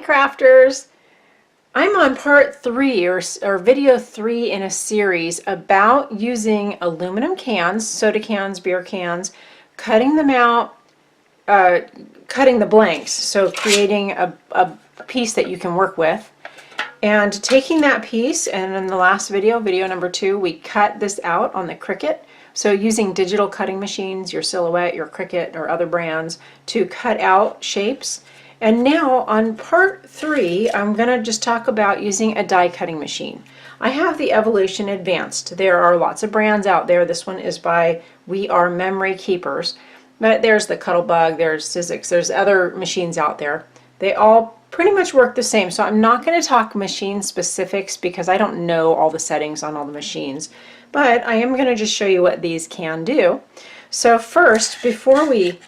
crafters! I'm on part 3 or video 3 in a series about using aluminum cans, soda cans, beer cans, cutting them out, cutting the blanks, so creating a piece that you can work with, and taking that piece, and in the last video, video number 2, we cut this out on the Cricut. So using digital cutting machines, your Silhouette, your Cricut, or other brands to cut out shapes. And now on part 3, I'm going to just talk about using a die cutting machine. I have the Evolution Advanced. There are lots of brands out there. This one is by We Are Memory Keepers. But there's the Cuttlebug, there's Sizzix, there's other machines out there. They all pretty much work the same. So I'm not going to talk machine specifics because I don't know all the settings on all the machines. But I am going to just show you what these can do. So first, before we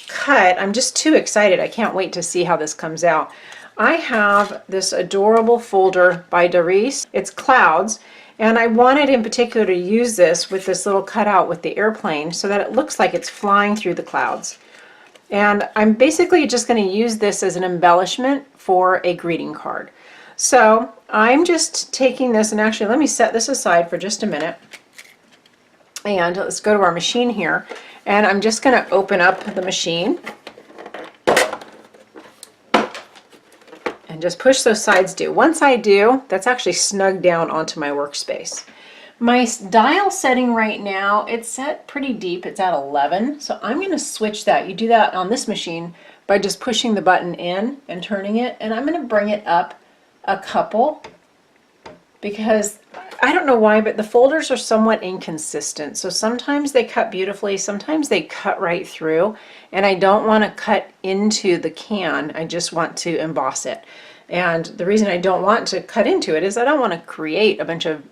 cut, I'm just too excited. I can't wait to see how this comes out. I have this adorable folder by Doris. It's clouds, and I wanted in particular to use this with this little cutout with the airplane so that it looks like it's flying through the clouds. And I'm basically just going to use this as an embellishment for a greeting card. So I'm just taking this, and actually let me set this aside for just a minute. And let's go to our machine here. And I'm just going to open up the machine and just push those sides due. Once I do, that's actually snugged down onto my workspace. My dial setting right now, it's set pretty deep. It's at 11. So I'm going to switch that. You do that on this machine by just pushing the button in and turning it. And I'm going to bring it up a couple because I don't know why, but the folders are somewhat inconsistent. So sometimes they cut beautifully, sometimes they cut right through, and I don't want to cut into the can. I just want to emboss it. And the reason I don't want to cut into it is I don't want to create a bunch of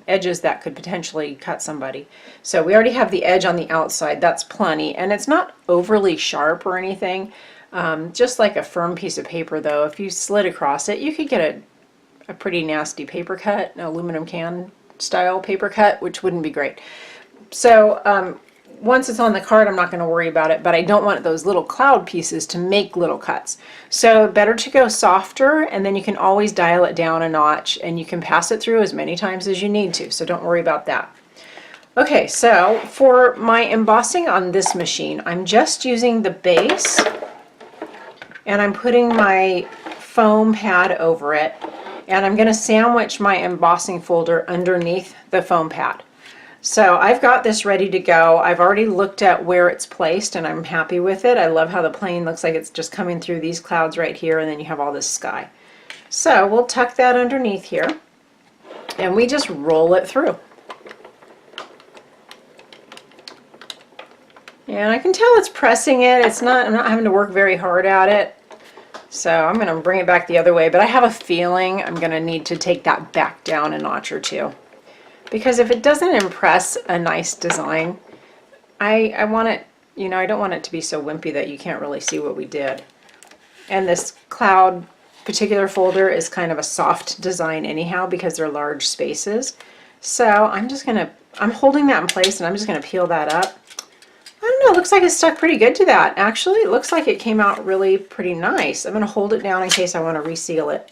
edges that could potentially cut somebody. So we already have the edge on the outside. That's plenty, and it's not overly sharp or anything. Just like a firm piece of paper though, if you slid across it, you could get a pretty nasty paper cut, an aluminum can style paper cut, which wouldn't be great. So once it's on the card, I'm not going to worry about it, but I don't want those little cloud pieces to make little cuts. So better to go softer, and then you can always dial it down a notch, and you can pass it through as many times as you need to, so don't worry about that. Okay, so for my embossing on this machine, I'm just using the base, and I'm putting my foam pad over it, and I'm going to sandwich my embossing folder underneath the foam pad. So I've got this ready to go. I've already looked at where it's placed and I'm happy with it. I love how the plane looks like it's just coming through these clouds right here, and then you have all this sky. So we'll tuck that underneath here and we just roll it through. And I can tell it's pressing it. I'm not having to work very hard at it. So I'm going to bring it back the other way, but I have a feeling I'm going to need to take that back down a notch or two. Because if it doesn't impress a nice design, I want it, you know, I don't want it to be so wimpy that you can't really see what we did. And this cloud particular folder is kind of a soft design anyhow because they're large spaces. So I'm holding that in place, and I'm just going to peel that up. I don't know, it looks like it stuck pretty good to that. Actually, it looks like it came out really pretty nice. I'm going to hold it down in case I want to reseal it.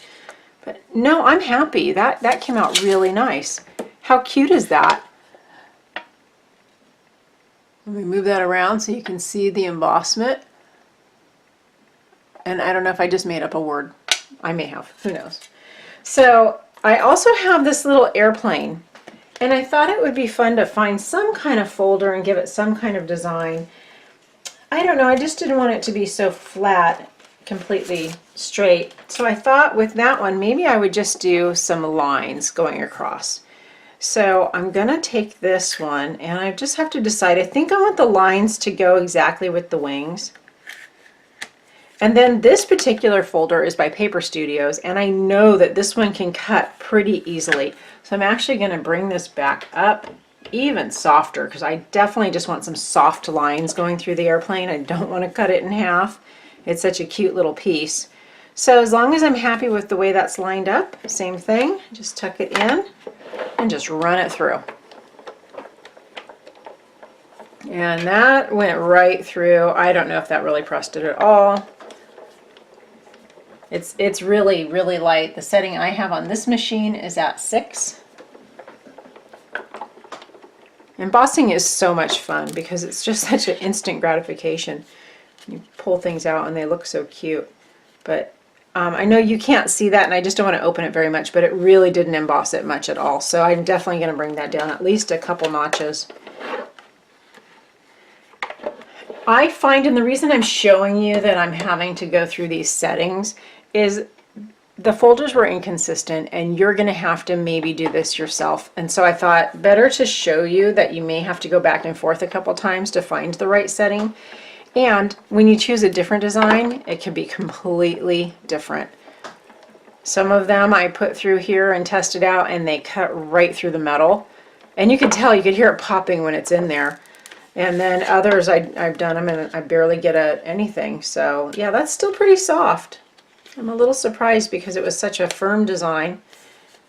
But no, I'm happy. That came out really nice. How cute is that? Let me move that around so you can see the embossment. And I don't know if I just made up a word. I may have, who knows. So I also have this little airplane, and I thought it would be fun to find some kind of folder and give it some kind of design. I don't know, I just didn't want it to be so flat, completely straight. So I thought with that one, maybe I would just do some lines going across. So I'm going to take this one, and I just have to decide. I think I want the lines to go exactly with the wings. And then this particular folder is by Paper Studios, and I know that this one can cut pretty easily. So I'm actually going to bring this back up even softer because I definitely just want some soft lines going through the airplane. I don't want to cut it in half. It's such a cute little piece. So as long as I'm happy with the way that's lined up, same thing, just tuck it in and just run it through. And that went right through. I don't know if that really pressed it at all. It's really, really light. The setting I have on this machine is at 6. Embossing is so much fun because it's just such an instant gratification. You pull things out and they look so cute. But I know you can't see that, and I just don't want to open it very much, but it really didn't emboss it much at all. So I'm definitely going to bring that down at least a couple notches. I find, and the reason I'm showing you that I'm having to go through these settings is the folders were inconsistent, and you're going to have to maybe do this yourself. And so I thought better to show you that you may have to go back and forth a couple times to find the right setting. And when you choose a different design, it can be completely different. Some of them I put through here and tested out, and they cut right through the metal. And you could tell, you could hear it popping when it's in there. And then others, I've done them and I barely get anything. So yeah, that's still pretty soft. I'm a little surprised because it was such a firm design.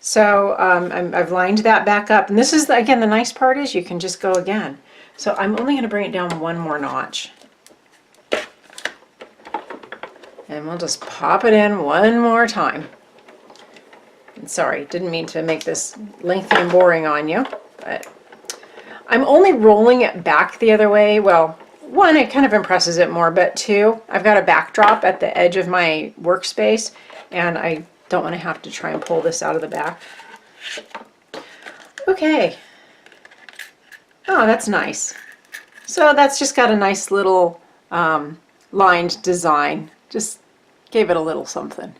So I've lined that back up. And this is, again, the nice part is you can just go again. So I'm only going to bring it down one more notch. And we'll just pop it in one more time. And sorry, didn't mean to make this lengthy and boring on you, but I'm only rolling it back the other way. Well, one, it kind of impresses it more, but two, I've got a backdrop at the edge of my workspace, and I don't want to have to try and pull this out of the back. Okay. Oh, that's nice. So that's just got a nice little lined design. Just gave it a little something.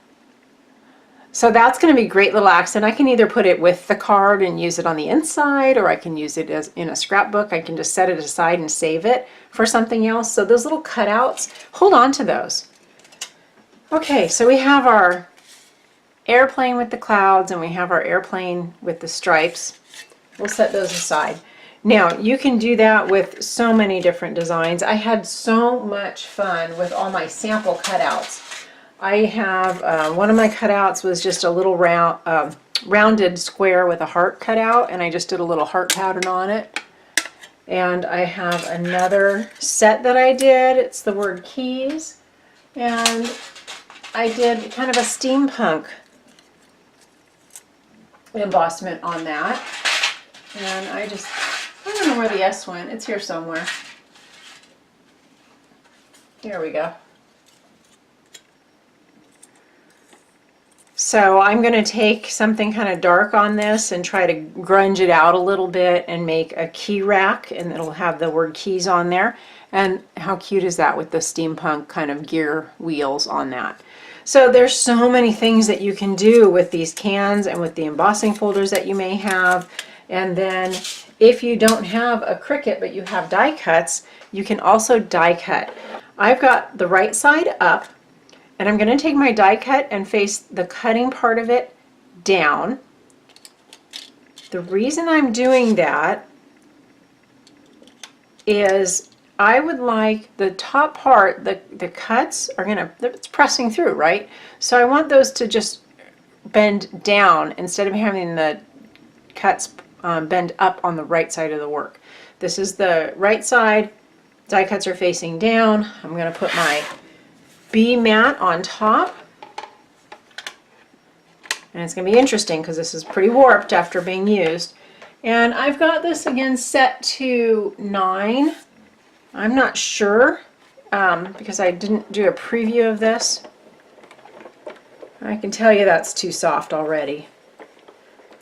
So that's going to be a great little accent. I can either put it with the card and use it on the inside, or I can use it as in a scrapbook. I can just set it aside and save it for something else. So those little cutouts, hold on to those. Okay, so we have our airplane with the clouds and we have our airplane with the stripes. We'll set those aside. Now, you can do that with so many different designs. I had so much fun with all my sample cutouts. I have, one of my cutouts was just a little rounded square with a heart cutout, and I just did a little heart pattern on it. And I have another set that I did. It's the word keys. And I did kind of a steampunk embossment on that. And I don't know where the S went. It's here somewhere. Here we go. So I'm going to take something kind of dark on this and try to grunge it out a little bit and make a key rack, and it'll have the word keys on there. And how cute is that with the steampunk kind of gear wheels on that? So there's so many things that you can do with these cans and with the embossing folders that you may have. And then if you don't have a Cricut but you have die cuts, you can also die cut. I've got the right side up, and I'm going to take my die cut and face the cutting part of it down. The reason I'm doing that is I would like the top part, the cuts are it's pressing through, right? So I want those to just bend down instead of having the cuts bend up on the right side of the work. This is the right side, die cuts are facing down. I'm going to put my B mat on top, and it's going to be interesting because this is pretty warped after being used. And I've got this again set to 9. I'm not sure because I didn't do a preview of this. I can tell you that's too soft already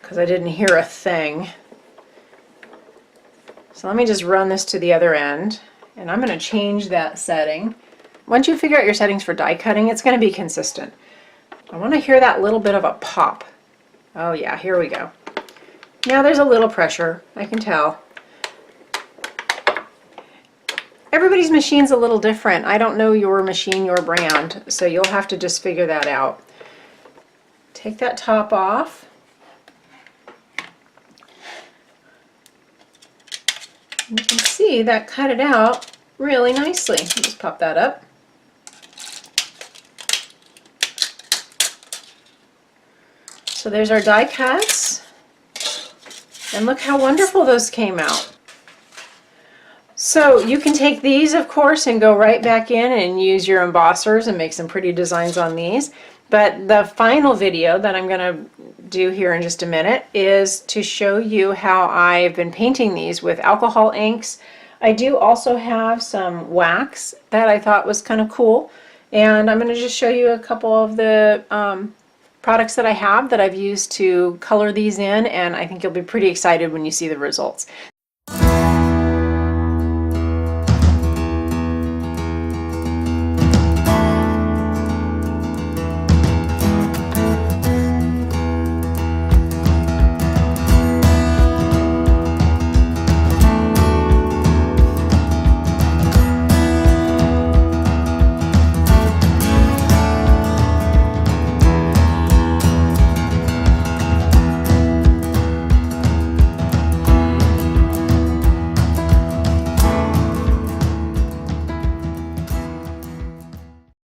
because I didn't hear a thing. So let me just run this to the other end, and I'm going to change that setting. Once you figure out your settings for die cutting, it's going to be consistent. I want to hear that little bit of a pop. Oh yeah, here we go. Now there's a little pressure, I can tell. Everybody's machine's a little different. I don't know your machine, your brand, so you'll have to just figure that out. Take that top off. You can see that cut it out really nicely. Just pop that up. So there's our die cuts, and look how wonderful those came out. So you can take these, of course, and go right back in and use your embossers and make some pretty designs on these. But the final video that I'm going to do here in just a minute is to show you how I've been painting these with alcohol inks. I do also have some wax that I thought was kind of cool, and I'm going to just show you a couple of the products that I have that I've used to color these in, and I think you'll be pretty excited when you see the results.